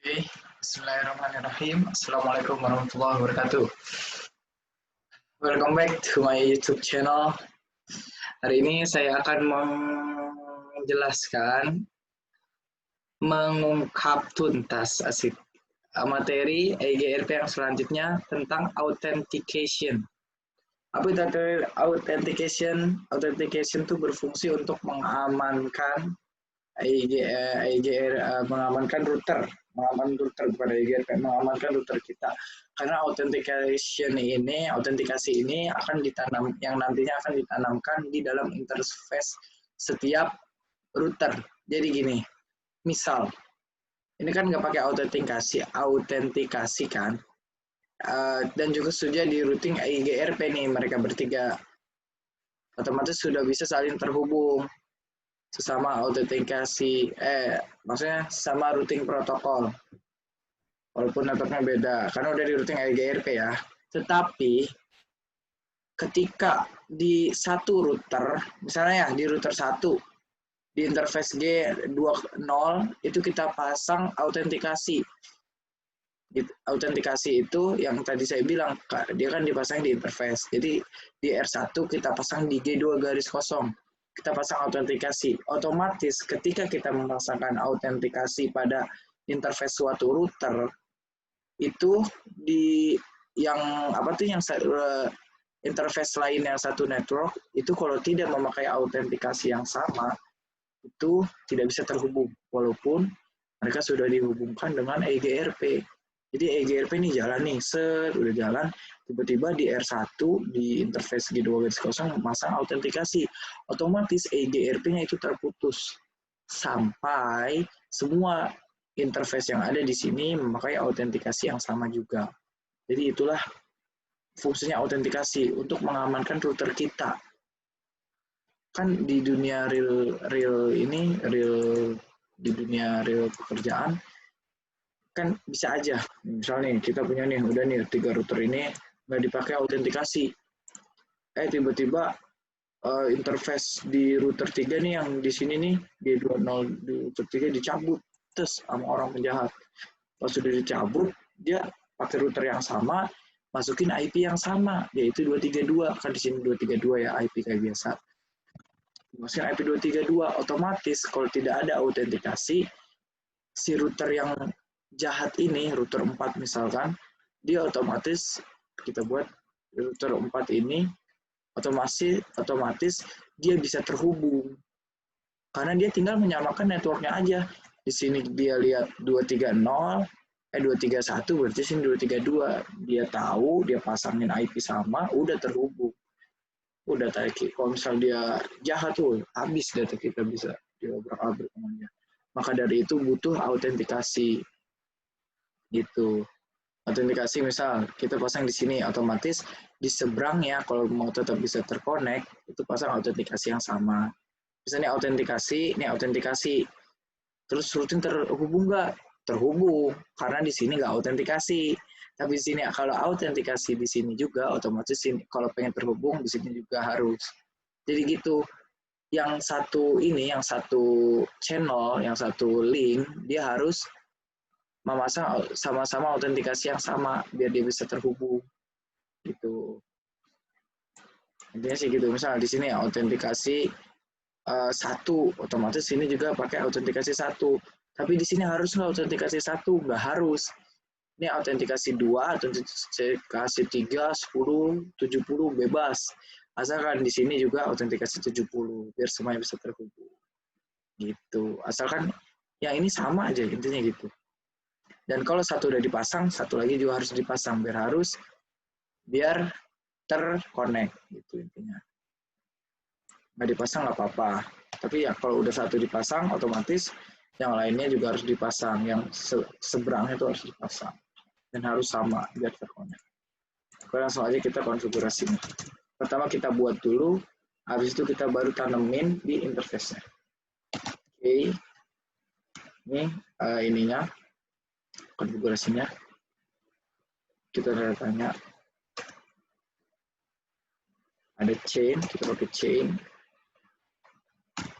Oke, Bismillahirrahmanirrahim. Assalamualaikum warahmatullahi wabarakatuh. Welcome back to my YouTube channel. Hari ini saya akan menjelaskan, mengungkap tuntas materi EGRP yang selanjutnya tentang authentication. Apa itu authentication? Authentication itu berfungsi untuk mengamankan mengamankan router, bukan EGRP, mengamankan router kita. Karena autentikasi ini akan ditanam, yang nantinya akan ditanamkan di dalam interface setiap router. Jadi gini, misal ini kan nggak pakai autentikasi kan, dan juga sudah di routing EGRP nih, mereka bertiga otomatis sudah bisa saling terhubung sesama autentikasi, maksudnya sama routing protokol, walaupun networknya beda, karena udah di routing EGRP ya. Tetapi ketika di satu router, misalnya ya di router 1, di interface G20 itu kita pasang autentikasi. Autentikasi itu yang tadi saya bilang, dia kan dipasang di interface. Jadi di R1 kita pasang di G2 garis kosong. Kita pasang autentikasi. Otomatis ketika kita memasangkan autentikasi pada interface suatu router, itu di yang interface lain yang satu network itu kalau tidak memakai autentikasi yang sama, itu tidak bisa terhubung walaupun mereka sudah dihubungkan dengan EGRP. Jadi EGRP ini jalan nih, udah jalan, tiba-tiba di R1 di interface G2 garis kosong masang autentikasi, otomatis EGRP-nya itu terputus sampai semua interface yang ada di sini memakai autentikasi yang sama juga. Jadi itulah fungsinya autentikasi untuk mengamankan router kita. Kan di dunia real di dunia real pekerjaan kan bisa aja, misalnya kita punya nih, udah nih 3 router ini nggak dipakai autentikasi, tiba-tiba interface di router 3 nih yang di sini nih, di 20 di router 3 dicabut terus sama orang penjahat. Pas sudah dicabut, dia pakai router yang sama, masukin IP yang sama, yaitu 232, kan di sini 232 ya IP kayak biasa. Masukin IP 232, otomatis kalau tidak ada autentikasi, si router yang jahat ini, router 4 misalkan, dia otomatis, kita buat router 4 ini, otomatis dia bisa terhubung. Karena dia tinggal menyamakan networknya aja. Di sini dia lihat 231, berarti sini 232. Dia tahu, dia pasangin IP sama, udah terhubung. Udah tadi, kalau misal dia jahat tuh, habis data kita bisa diobrak-abrik sama dia. Maka dari itu butuh autentikasi. Gitu. Autentikasi misal kita pasang di sini, otomatis di seberangnya kalau mau tetap bisa terkonek itu pasang autentikasi yang sama. Misalnya ini autentikasi, terus routing terhubung nggak? Terhubung, karena di sini nggak autentikasi. Tapi di sini kalau autentikasi di sini juga, otomatis ini, kalau pengen terhubung di sini juga harus. Jadi gitu. Yang satu channel, yang satu link, dia harus memasang sama-sama autentikasi yang sama biar dia bisa terhubung gitu. Intinya sih gitu. Misal di sini autentikasi 1, otomatis sini juga pakai autentikasi 1. Tapi di sini harus nggak autentikasi 1? Nggak harus. Ini autentikasi 2, autentikasi 3, 10, 70 bebas. Asalkan di sini juga autentikasi 70 biar semuanya bisa terhubung. Gitu. Asalkan yang ini sama aja intinya gitu. Dan kalau satu udah dipasang, satu lagi juga harus dipasang biar terkonek gitu intinya. Nggak dipasang nggak apa-apa. Tapi ya kalau udah satu dipasang, otomatis yang lainnya juga harus dipasang. Yang seberangnya itu harus dipasang. Dan harus sama biar terkonek. Oke, langsung aja kita konfigurasinya. Pertama kita buat dulu, habis itu kita baru tanemin di interface-nya. Oke. Ini ininya. Konfigurasinya kita tanya ada chain, kita pakai chain.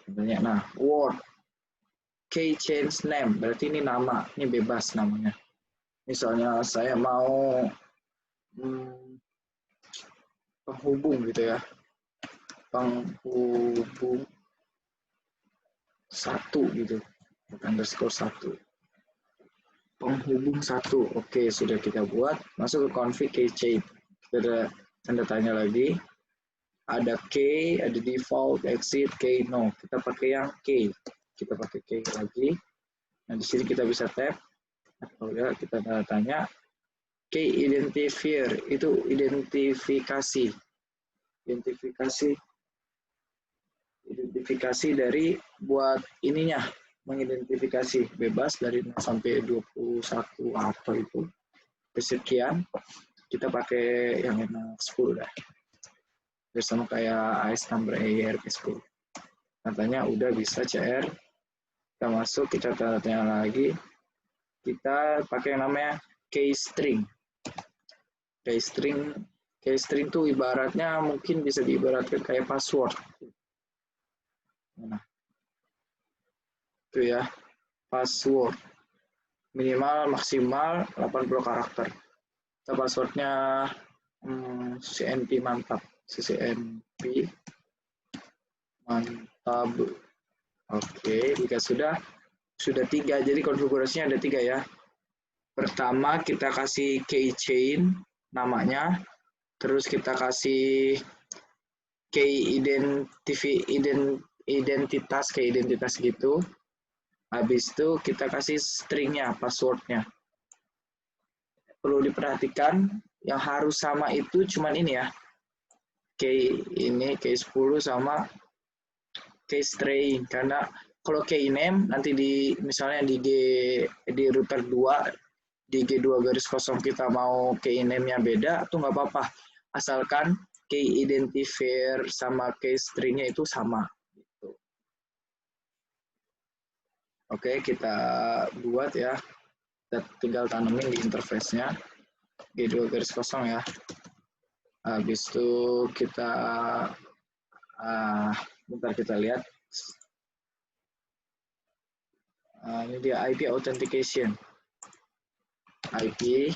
Nah, word key change name, berarti ini nama, ini bebas namanya. Misalnya saya mau penghubung gitu ya, penghubung 1 gitu, underscore 1. Penghubung 1, oke, sudah kita buat. Masuk ke config keychain, kita ada tanda tanya lagi, ada key, ada default, exit, key, no, kita pakai yang key, kita pakai key lagi. Nah di sini kita bisa tab, atau ya kita tanda tanya, key identifier itu identifikasi dari buat ininya, mengidentifikasi bebas dari 0 sampai 21 apa itu sekian, kita pakai yang enak 10 dah, bersama kayak AS number ERP10. Katanya udah bisa CR, kita masuk, kita tanya lagi, kita pakai yang namanya key string. Key string tuh ibaratnya mungkin bisa diibaratkan kayak password. Nah, itu ya, password minimal maksimal 80 karakter. Kita passwordnya CCNP mantap, CCNP mantap. Oke, jika sudah 3, jadi konfigurasinya ada 3 ya. Pertama kita kasih keychain namanya, terus kita kasih key identitas gitu. Habis itu kita kasih stringnya, passwordnya. Perlu diperhatikan yang harus sama itu cuman ini ya, key 10 sama key string, karena kalau key name nanti misalnya di router 2 di G2 garis kosong kita mau key name-nya beda tuh nggak apa-apa, asalkan key identifier sama key string-nya itu sama. Oke, kita buat ya. Kita tinggal tanemin di interface-nya. G2 garis kosong ya. Habis itu kita bentar kita lihat. Ini dia IP authentication. IP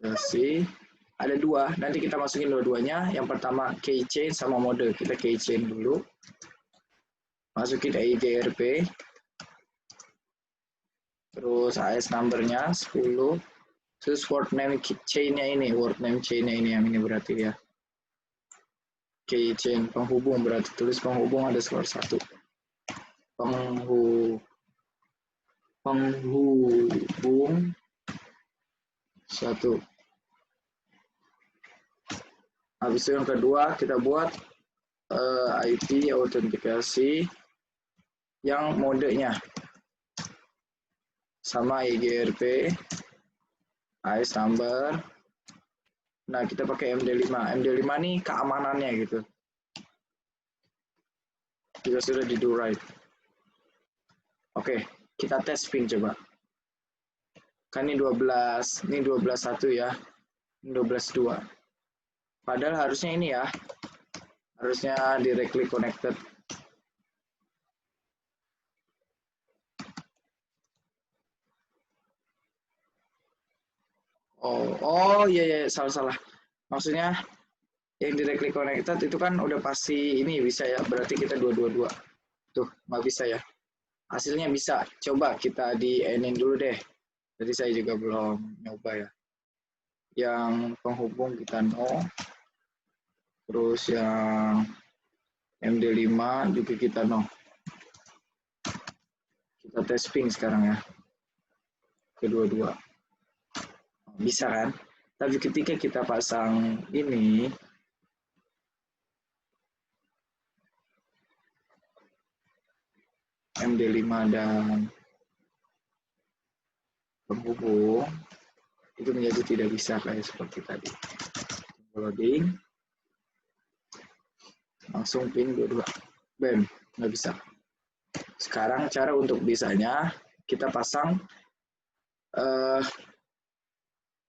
kasih. Ada 2, nanti kita masukin dua-duanya. Yang pertama keychain sama mode. Kita keychain dulu. Masukin IGRP. Terus AS number-nya 10. Terus word name chain-nya ini. Word name chain-nya ini yang ini berarti ya. Keychain penghubung berarti tulis penghubung ada skor 1. Penghubung 1. Habis itu yang kedua kita buat IP autentikasi yang modenya sama IGRP, AS number. Nah kita pakai MD5. MD5 nih keamanannya gitu. Juga sudah di do right. Oke, kita tes ping coba. Kan ini 12, ini 12.1 ya. Ini 12.2. Padahal harusnya ini ya. Harusnya directly connected. Oh iya salah. Maksudnya yang directly connected itu kan udah pasti ini bisa ya. Berarti kita 222. Tuh, nggak bisa ya. Hasilnya bisa. Coba kita di-ending dulu deh. Jadi saya juga belum nyoba ya. Yang penghubung kita no. Terus yang MD5 juga kita no. Kita tes ping sekarang ya. Kedua-dua. Bisa kan? Tapi ketika kita pasang ini, MD5 dan penghubung, itu menjadi tidak bisa kayak seperti tadi. Loading. Langsung ping 22. Bam, nggak bisa. Sekarang cara untuk bisanya, kita pasang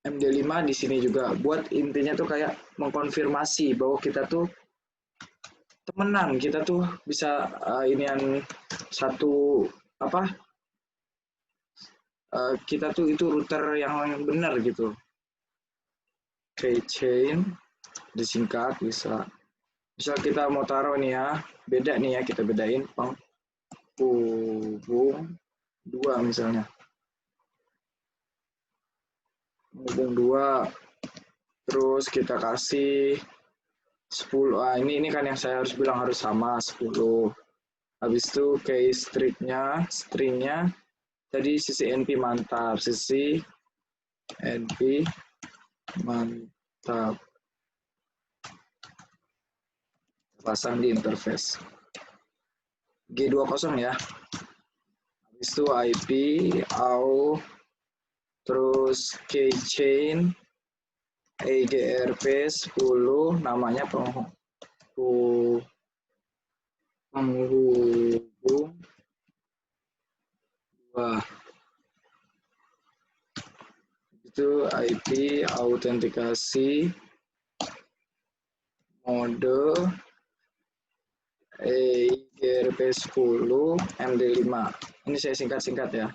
MD5 di sini juga buat intinya tuh kayak mengkonfirmasi bahwa kita tuh temenan, kita tuh bisa inian satu apa kita tuh itu router yang benar gitu. Keychain disingkat bisa. Misal kita mau taruh nih ya, beda nih ya, kita bedain penghubung 2 misalnya. Penghubung 2, terus kita kasih 10. Ini kan yang saya harus bilang harus sama 10. Habis itu case stringnya tadi sisi NP mantap, sisi NP mantap. Pasang di interface. G20 ya. Habis itu IP, AU, terus keychain, EGRP 10, namanya penghubung wah itu IP autentikasi mode EGRP 10 MD5. Ini saya singkat-singkat ya.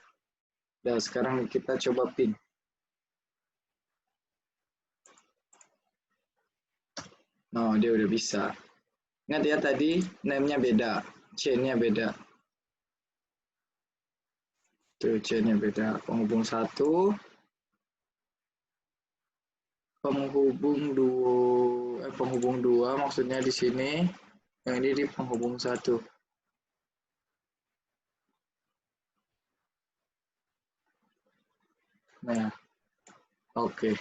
Nah, sekarang kita coba ping. Oh, dia udah bisa. Ingat ya tadi name-nya beda, chain-nya beda. Tuh, chain-nya beda. Penghubung 1, penghubung 2 maksudnya di sini. Yang ini di penghubung 1. Nah, oke.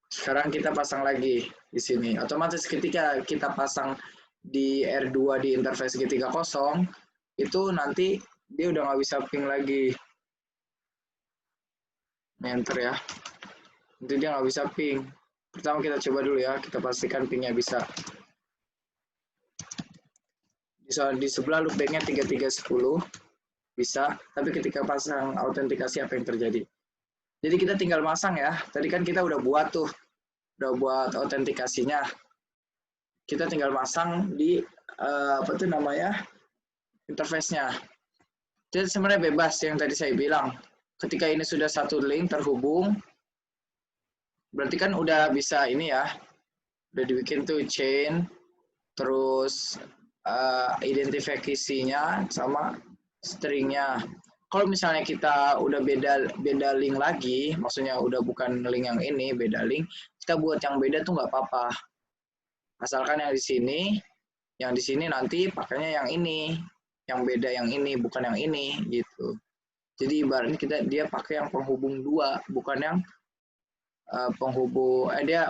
Sekarang kita pasang lagi di sini. Otomatis ketika kita pasang di R2 di interface G30, itu nanti dia udah nggak bisa ping lagi. Enter ya. Nanti dia nggak bisa ping. Pertama kita coba dulu ya, kita pastikan pingnya bisa. Di sebelah loopbacknya 3310 bisa, tapi ketika pasang autentikasi apa yang terjadi? Jadi kita tinggal masang ya. Tadi kan kita udah buat tuh, udah buat autentikasinya. Kita tinggal masang di apa tuh namanya interface-nya. Jadi sebenarnya bebas yang tadi saya bilang. Ketika ini sudah satu link terhubung, berarti kan udah bisa ini ya, udah dibikin tuh chain, terus identifikasinya sama stringnya. Kalau misalnya kita udah beda link lagi, maksudnya udah bukan link yang ini, beda link, kita buat yang beda tuh nggak apa-apa. Asalkan yang di sini nanti pakainya yang ini, yang beda yang ini, bukan yang ini gitu. Jadi ibaratnya dia pakai yang penghubung 2, bukan yang penghubung dia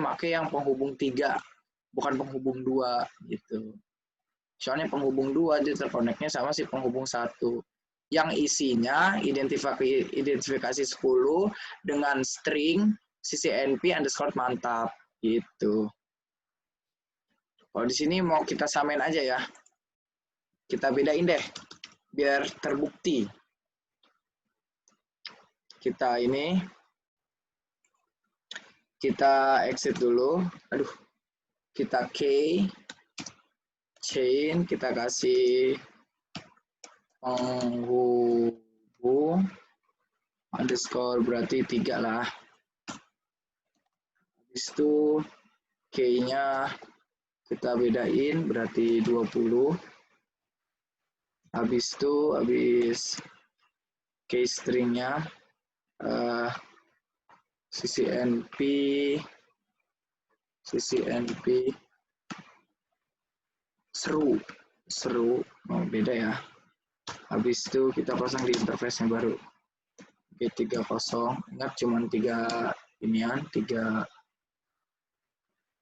pakai yang penghubung 3, bukan penghubung 2 gitu. Soalnya penghubung 2 dia terkoneknya sama si penghubung 1 yang isinya identifikasi 10 dengan string CCNP underscore mantap gitu. Kalau di sini mau kita samain aja ya. Kita bedain deh biar terbukti. Kita exit dulu. Aduh. Kita chain, kita kasih penghubung underscore berarti 3 lah. Habis itu key-nya kita bedain berarti 20. Habis itu key string-nya CCNP seru beda ya. Habis itu kita pasang di interface yang baru G30. Ingat cuma 3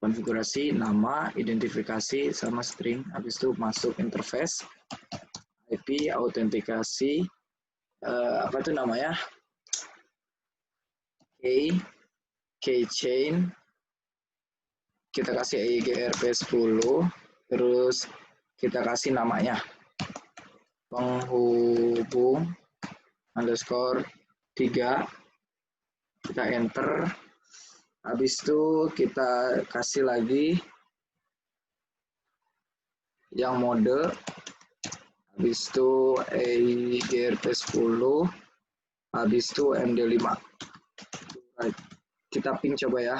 konfigurasi, nama, identifikasi, sama string. Habis itu masuk interface, IP, autentikasi, apa tuh namanya? Keychain, kita kasih EGRP 10, terus kita kasih namanya penghubung underscore 3, Kita enter. Habis itu kita kasih lagi yang mode. Habis itu EIGRP10. Habis itu MD5. Kita ping coba ya.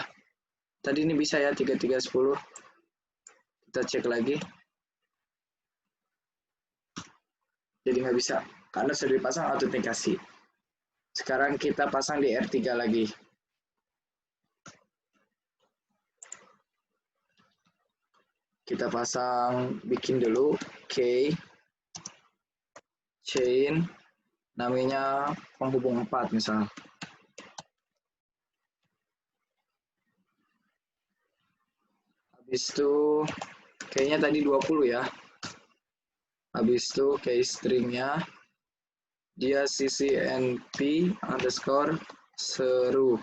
Tadi ini bisa ya 3310. Kita cek lagi. Jadi nggak bisa karena sudah dipasang autentikasi. Sekarang kita pasang di R3 lagi. Kita pasang, bikin dulu key chain, namanya penghubung 4 misal. Habis itu kayaknya tadi 20 ya. Habis itu key stringnya dia ccnp underscore seru.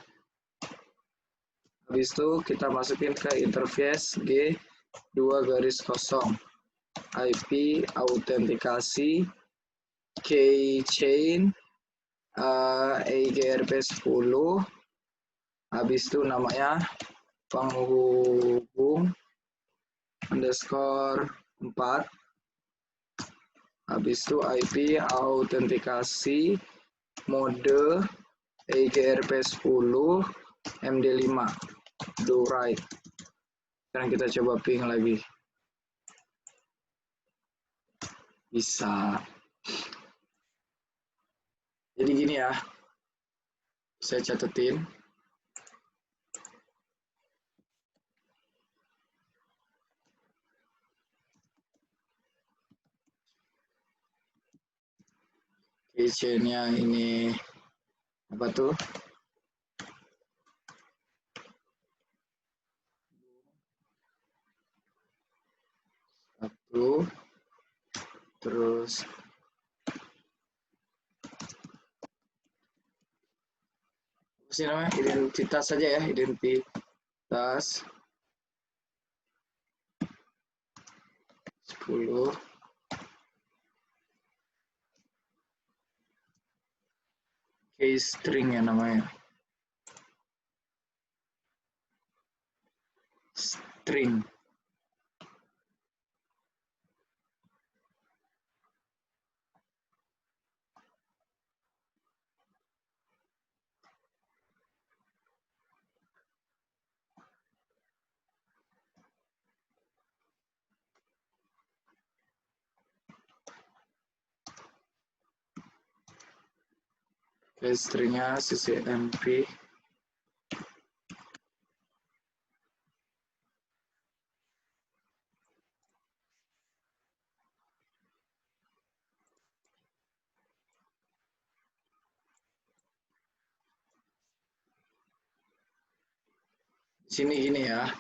Habis itu kita masukin ke interface G2 garis kosong IP autentikasi keychain EIGRP10. Habis itu namanya penghubung underscore 4. Habis itu IP autentikasi mode EIGRP10 MD5 do right. Sekarang kita coba ping lagi. Bisa. Jadi gini ya. Saya catetin. Keychain-nya ini apa tuh? Satu, terus apa sih namanya? Identitas saja ya, identitas 10. Key string ya namanya. String. Key stringnya ccnp. Sini gini ya.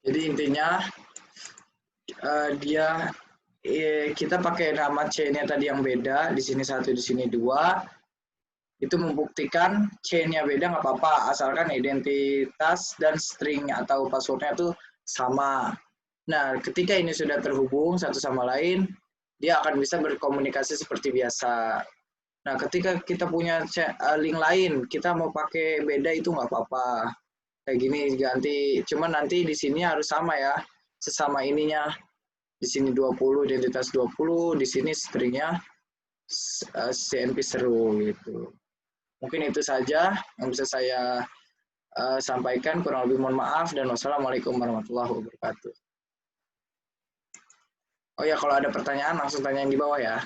Jadi intinya kita pakai nama chain-nya tadi yang beda, di sini 1, di sini 2. Itu membuktikan chain-nya beda nggak apa-apa, asalkan identitas dan string atau password-nya itu sama. Nah, ketika ini sudah terhubung satu sama lain, dia akan bisa berkomunikasi seperti biasa. Nah, ketika kita punya link lain, kita mau pakai beda itu nggak apa-apa. Kayak gini ganti, cuman nanti di sini harus sama ya, sesama ininya. Di sini 20, identitas 20, di sini stringnya CNP seru gitu. Mungkin itu saja yang bisa saya sampaikan. Kurang lebih mohon maaf dan wassalamualaikum warahmatullahi wabarakatuh. Oh ya, kalau ada pertanyaan langsung tanya yang di bawah ya.